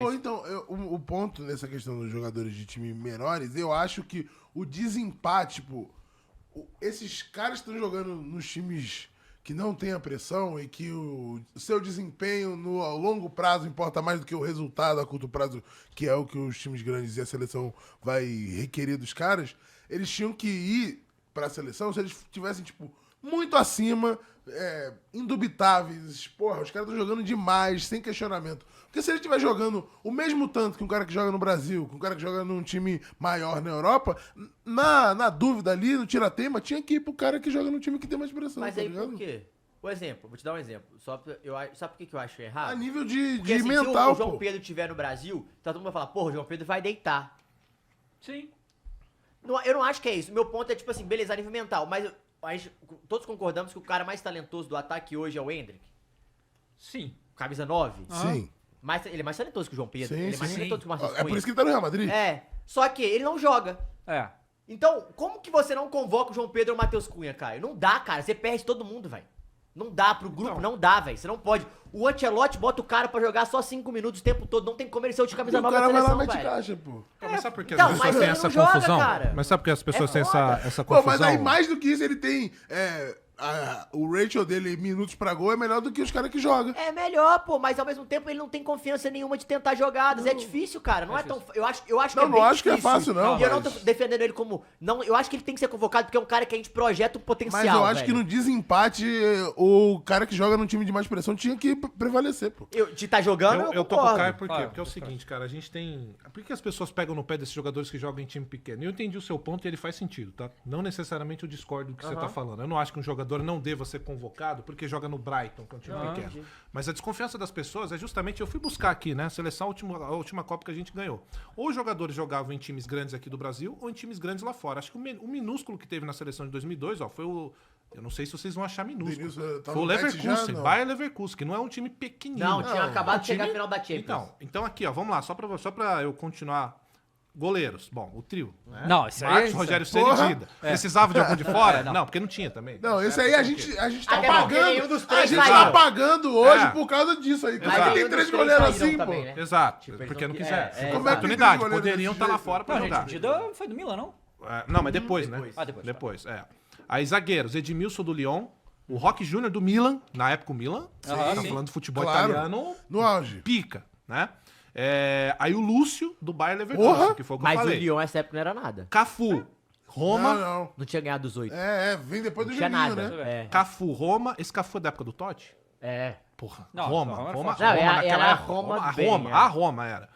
Ou então, o ponto nessa questão dos jogadores de time menores, eu acho que o desempate, tipo, esses caras estão jogando nos times que não tem a pressão e que o seu desempenho ao longo prazo importa mais do que o resultado a curto prazo, que é o que os times grandes e a seleção vai requerer dos caras, eles tinham que ir pra seleção se eles tivessem, tipo, muito acima, indubitáveis. Porra, os caras estão jogando demais, sem questionamento. Porque se ele estiver jogando o mesmo tanto que um cara que joga no Brasil, que um cara que joga num time maior na Europa, na dúvida ali, no tira-teima, tinha que ir pro cara que joga num time que tem mais pressão. Mas tá aí ligado? por quê? Por exemplo, vou te dar um exemplo. Sabe por que eu acho errado? A nível de Porque assim, mental, se o João pô. Pedro estiver no Brasil, tá todo mundo vai falar, porra, o João Pedro vai deitar. Sim. Eu não acho que é isso. Meu ponto é, tipo assim, beleza, a nível mental. Mas todos concordamos que o cara mais talentoso do ataque hoje é o Hendrick. Sim. Camisa 9. Sim. Ele é mais talentoso que o João Pedro. Sim, Ele é mais sim. talentoso que o Marcos É por isso que ele tá no Real Madrid. Só que ele não joga. É. Então, como que você não convoca o João Pedro ou o Matheus Cunha, cara? Não dá, cara. Você perde todo mundo, velho. Não dá pro grupo, não dá, velho. Você não pode. O Ancelotti bota o cara pra jogar só 5 minutos o tempo todo. Não tem como ele ser o de camisa E o 9 cara da vai lá e seleção, mete velho. caixa, pô. Mas sabe por que Então, as mas pessoas têm ele essa não joga, confusão? cara. Mas sabe por que as pessoas É têm foda. essa Pô, confusão? mas aí mais do que isso, ele tem... o ratio dele minutos pra gol é melhor do que os caras que jogam. É melhor, pô, mas ao mesmo tempo ele não tem confiança nenhuma de tentar jogadas. É difícil, cara. Não é tão. Eu acho que Não, é não bem acho que é difícil. fácil, não, E eu não tô mas- defendendo ele como. Não, eu acho que ele tem que ser convocado porque é um cara que a gente projeta o potencial. Mas eu acho velho. que no desempate, o cara que joga num time de mais pressão tinha que prevalecer, pô. De tá jogando, Eu tô com o concordo. Caio por quê? Claro, Porque é o seguinte, cara, a gente tem... Por que as pessoas pegam no pé desses jogadores que jogam em time pequeno? Eu entendi o seu ponto e ele faz sentido, tá? Não necessariamente eu discordo do que você tá falando. Eu não acho que um jogador não deva ser convocado porque joga no Brighton, que é um time pequeno. entendi. Mas a desconfiança das pessoas é justamente... Eu fui buscar aqui, né? A seleção, a última Copa que a gente ganhou. Ou os jogadores jogavam em times grandes aqui do Brasil ou em times grandes lá fora. Acho que o minúsculo que teve na seleção de 2002, ó, foi o... Eu não sei se vocês vão achar minúsculo. Denilson, tá Foi o no Betis já, Leverkusen, não? Bayer Leverkusen, que não é um time pequenininho. Não, tinha acabado de chegar time- na final da Champions. Então aqui, ó, vamos lá, só pra eu continuar. Goleiros. Bom, o trio. Né? Não, isso aí Marcos, é- Rogério Ceni e Porra. Dida. Precisava de algum de fora? não. Não, porque não tinha também. Não, esse aí a gente tá Até porque nenhum pagando. dos A três gente tá saiu. pagando hoje É. por causa disso aí. Mas Porque nenhum tem dos 3 três goleiros saíram assim, também, pô. né? Exato, Tipo, eles porque não não que- quiser. é, Como é que Oportunidade, tem goleiro poderiam desse estar lá jeito? fora pra Não, gente, jogar. o Dida foi do Milan, não? Não, mas depois, né? Ah, depois, Depois, é. Aí zagueiros, Edmilson do Lyon, o Roque Júnior do Milan, na época o Milan, tá sim. falando de futebol Claro. italiano, No auge. pica, né? Aí o Lúcio do Bayer Leverkusen, Porra! que foi o que eu Mas o falei. Lyon nessa época não era nada. Cafu, Roma, Não. Não tinha ganhado os 8. Vem depois do Não tinha Juninho, nada. né? Cafu, Roma. Esse Cafu é da época do Totti? Porra. Não, Roma. Roma era Roma, forte. Não, Roma era naquela a época. Roma A bem, Roma, é. a Roma era.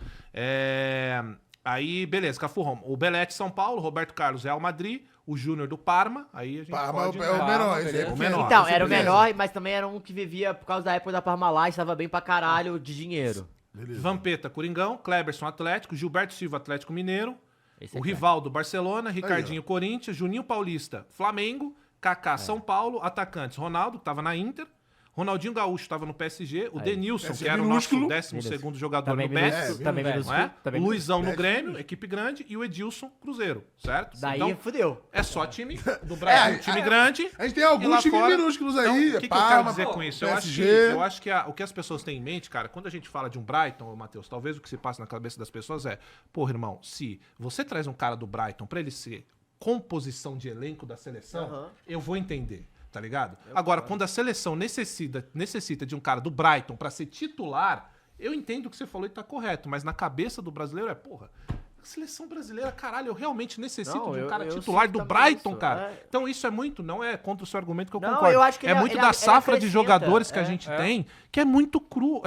Aí, beleza, Cafu, Roma. O Belete, São Paulo. Roberto Carlos, Real Madrid. O Júnior do Parma. Aí a gente Parma pode... é o menor. Esse aí é beleza. O pequeno. menor. Então, Esse é era o beleza. menor, mas também era um que vivia por causa da época da Parmalat e estava bem pra caralho de dinheiro. Beleza. Vampeta, Coringão. Cleberson, Atlético. Gilberto Silva, Atlético Mineiro. Esse O é Rivaldo, Barcelona. Ricardinho, Corinthians. Juninho Paulista, Flamengo. Kaká, São Paulo. Atacantes, Ronaldo, que tava na Inter. Ronaldinho Gaúcho estava no PSG. O Denilson, PSG que era o minúsculo. nosso 12º jogador Também no Betis. minúsculo, também É, Não minúsculo. é? Também O Luizão no minúsculo. Grêmio, equipe grande, e o Edilson, Cruzeiro, certo? Daí Então, fudeu. é só time do Brasil, time grande. A gente tem e lá alguns times fora- minúsculos Então, aí. o que eu Parma, quero dizer com isso? PSG. Eu acho que o que as pessoas têm em mente, cara, quando a gente fala de um Brighton, ô, Matheus, talvez o que se passa na cabeça das pessoas é, porra, irmão, se você traz um cara do Brighton pra ele ser composição de elenco da seleção, eu vou entender. Tá ligado? Agora, quando a seleção necessita de um cara do Brighton pra ser titular, eu entendo o que você falou e tá correto, mas na cabeça do brasileiro porra, a seleção brasileira, caralho, eu realmente necessito Não, de um cara eu titular sinto do também Brighton, isso, cara. é. Então isso não é contra o seu argumento que eu Não, concordo. eu acho que é ele- muito ele- da ele safra de acrescenta, jogadores que a é, gente tem, que é muito cru,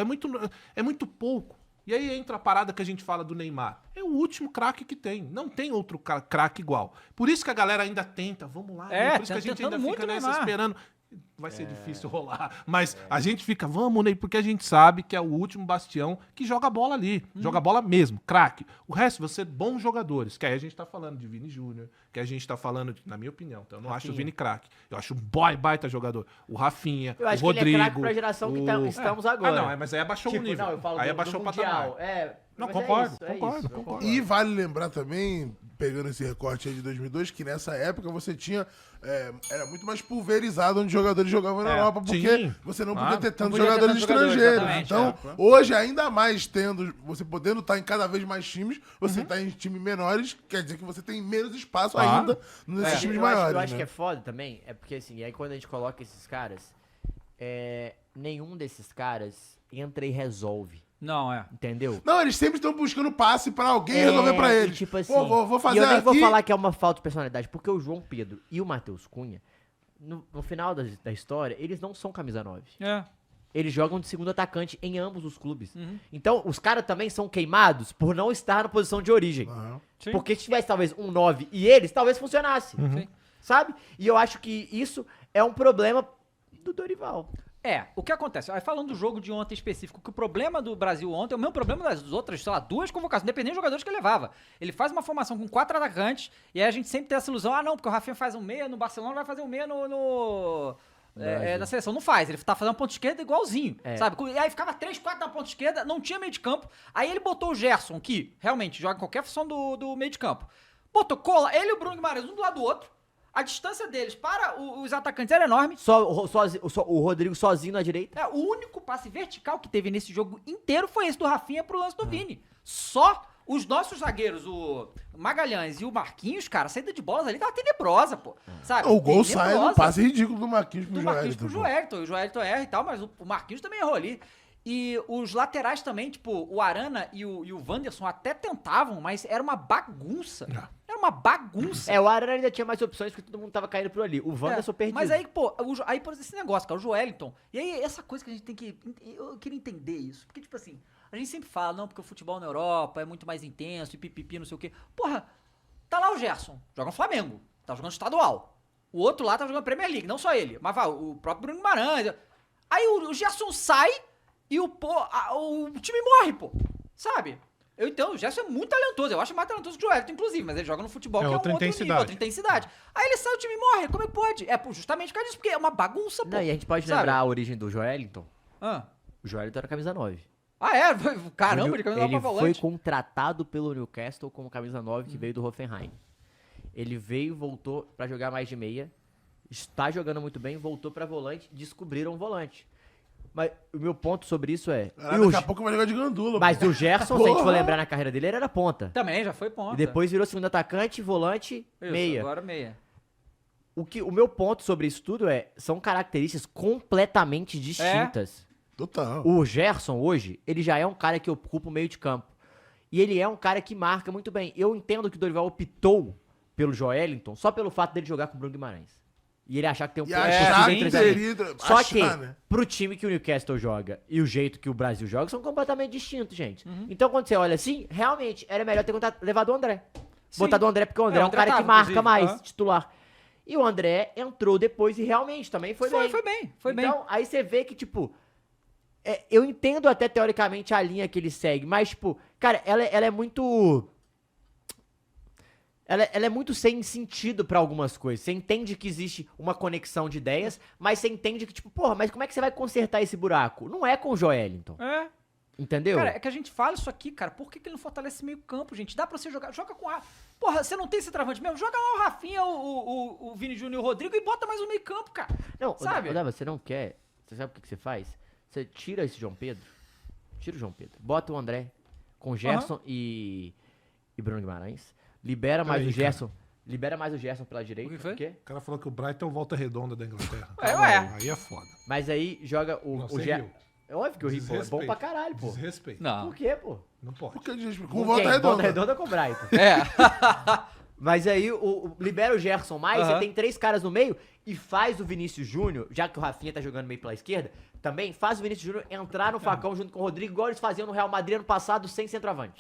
é muito pouco. E aí entra a parada que a gente fala do Neymar. É o último craque que tem. Não tem outro craque igual. Por isso que a galera ainda tenta. Vamos lá. É, por isso que a gente tentando ainda muito fica nessa Neymar. esperando. Vai ser difícil rolar. Mas a gente fica, vamos, Ney, porque a gente sabe que é o último bastião que joga bola ali. Joga bola mesmo, craque. O resto, você bons jogadores. Que aí a gente tá falando de Vini Júnior, que a gente tá falando, na minha opinião, então eu não acho o Vini craque. Eu acho um baita jogador. O Rafinha, Eu acho o que Rodrigo. ele é craque pra geração que estamos agora. Ah, não, mas aí abaixou o nível. Não, eu falo Aí do abaixou o Mundial. patamar. Não, mas concordo, é isso, concordo, eu concordo. E vale lembrar também, pegando esse recorte aí de 2002, que nessa época você tinha... era muito mais pulverizado onde os jogadores jogavam na Europa, porque Sim. você não Claro. podia ter tantos Não podia ter jogadores tantos jogadores, estrangeiros. exatamente, Então, hoje, ainda mais você podendo estar em cada vez mais times, você tá em times menores, quer dizer que você tem menos espaço Claro. ainda nesses times maiores, eu acho né? que é foda também, é porque assim, aí quando a gente coloca esses caras, nenhum desses caras entra e resolve, Não, é. entendeu? Não, eles sempre estão buscando passe pra alguém resolver pra e eles. tipo assim, Pô, vou fazer e eu nem aqui... vou falar que é uma falta de personalidade, porque o João Pedro e o Matheus Cunha, no final da história, eles não são camisa 9. É. Eles jogam de segundo atacante em ambos os clubes. Então, os caras também são queimados por não estar na posição de origem. Aham. Sim. Porque se tivesse talvez um 9 e eles, talvez funcionasse. Sim. Sabe? E eu acho que isso é um problema do Dorival. O que acontece? Aí falando do jogo de ontem específico, que o problema do Brasil ontem é o mesmo problema das outras, sei lá, 2 convocações, independente dos jogadores que ele levava. Ele faz uma formação com 4 atacantes, e aí a gente sempre tem essa ilusão, não, porque o Rafinha faz um meia no Barcelona, vai fazer um meia na seleção. Não faz, ele tá fazendo uma ponta esquerda igualzinho, sabe? E aí ficava 3, 4 na ponta esquerda, não tinha meio de campo, aí ele botou o Gerson, que realmente joga em qualquer função do meio de campo. Botou cola, ele e o Bruno Guimarães, um do lado do outro, a distância deles para os atacantes era enorme. Só o Rodrigo sozinho na direita. O único passe vertical que teve nesse jogo inteiro foi esse do Rafinha pro lance do Vini. Só os nossos zagueiros, o Magalhães e o Marquinhos, cara, a saída de bolas ali tava tenebrosa, pô. Sabe? O gol sai Tenebrosa. no passe ridículo do Marquinhos pro Do Marquinhos Joelito. pro Joelito. O Joelito erra e tal, mas o Marquinhos também errou ali. E os laterais também, tipo, o Arana e o Wanderson até tentavam, mas era uma bagunça. Era uma bagunça. O Arana ainda tinha mais opções porque todo mundo tava caindo por ali. O Wanderson perdido. Mas aí, pô, aí por esse negócio, cara, o Joelinton. E aí, essa coisa que a gente tem que. Eu queria entender isso. Porque, tipo assim, a gente sempre fala, não, porque o futebol na Europa é muito mais intenso e pipipi, não sei o quê. Porra, tá lá o Gerson, joga no Flamengo, tá jogando estadual. O outro lá tá jogando Premier League, não só ele, mas o próprio Bruno Guimarães. Aí o Gerson sai e o time morre, pô. Sabe? Eu entendo, o Gerson é muito talentoso. Eu acho mais talentoso que o Joelito, inclusive. Mas ele joga no futebol, que é um outra outro nível, intensidade. outra intensidade. Aí ele sai, o time morre. Como é que pode? Justamente por causa disso, porque é uma bagunça, pô. Não, e a gente pode Sabe? lembrar a origem do Joelinton. Ah, O Joelinton era camisa 9. Caramba, de camisa Ele pra foi volante. contratado pelo Newcastle como camisa 9 que veio do Hoffenheim. Ele veio, voltou pra jogar mais de meia. Está jogando muito bem, voltou pra volante, descobriram o volante. Mas o meu ponto sobre isso é... Daqui a pouco vai jogar de gandula. Mas pô. o Gerson, se a gente for lembrar na carreira dele, ele era ponta. Também, já foi ponta. E depois virou segundo atacante, volante, Isso, meia. agora meia. O meu ponto sobre isso tudo são características completamente distintas. Total. O Gerson hoje, ele já é um cara que ocupa o meio de campo. E ele é um cara que marca muito bem. Eu entendo que o Dorival optou pelo Joelinton só pelo fato dele jogar com o Bruno Guimarães. E ele achar que tem um E achar sim, que entrosamento. teria... Só achar, que, né? pro time que o Newcastle joga e o jeito que o Brasil joga, são completamente distintos, gente. Então, quando você olha assim, realmente, era melhor ter levado o André. Sim. Botado o André, porque o André é o um André cara que tava, marca inclusive. mais, Aham. titular. E o André entrou depois e realmente também foi bem. Foi bem. Então, aí você vê que, tipo... eu entendo até teoricamente a linha que ele segue, mas, tipo... Cara, ela é muito... Ela é muito sem sentido pra algumas coisas. Você entende que existe uma conexão de ideias, mas você entende que, tipo... Porra, mas como é que você vai consertar esse buraco? Não é com o Joelinton. Entendeu? Cara, é que a gente fala isso aqui, cara. Por que ele não fortalece meio campo, gente? Dá pra você jogar. Joga com a. Porra, você não tem esse travante mesmo? Joga lá o Rafinha, o Vini Júnior e o Rodrigo e bota mais um meio campo, cara. Não, sabe? Você não quer... Você sabe o que você faz? Você tira esse João Pedro. Tira o João Pedro. Bota o André com Gerson e Bruno Guimarães. Libera mais Aí, o Gerson. Libera mais o Gerson pela direita. O que foi? Por quê? O cara falou que o Brighton é o volta redonda da Inglaterra. Ué. Aí é foda. Mas aí joga Não, o você Gerson. riu. É óbvio que eu ri, pô. É bom Desrespeito. pra caralho, pô. Desrespeito. Não. Por quê, pô? Não pode. Porque com Com volta quem? redonda. Volta redonda com o Brighton. É. Mas aí libera o Gerson mais, Aham. você tem 3 caras no meio e faz o Vinícius Júnior, já que o Rafinha tá jogando meio pela esquerda, também faz o Vinícius Júnior entrar no facão junto com o Rodrigo, igual eles faziam no Real Madrid ano passado sem centroavante.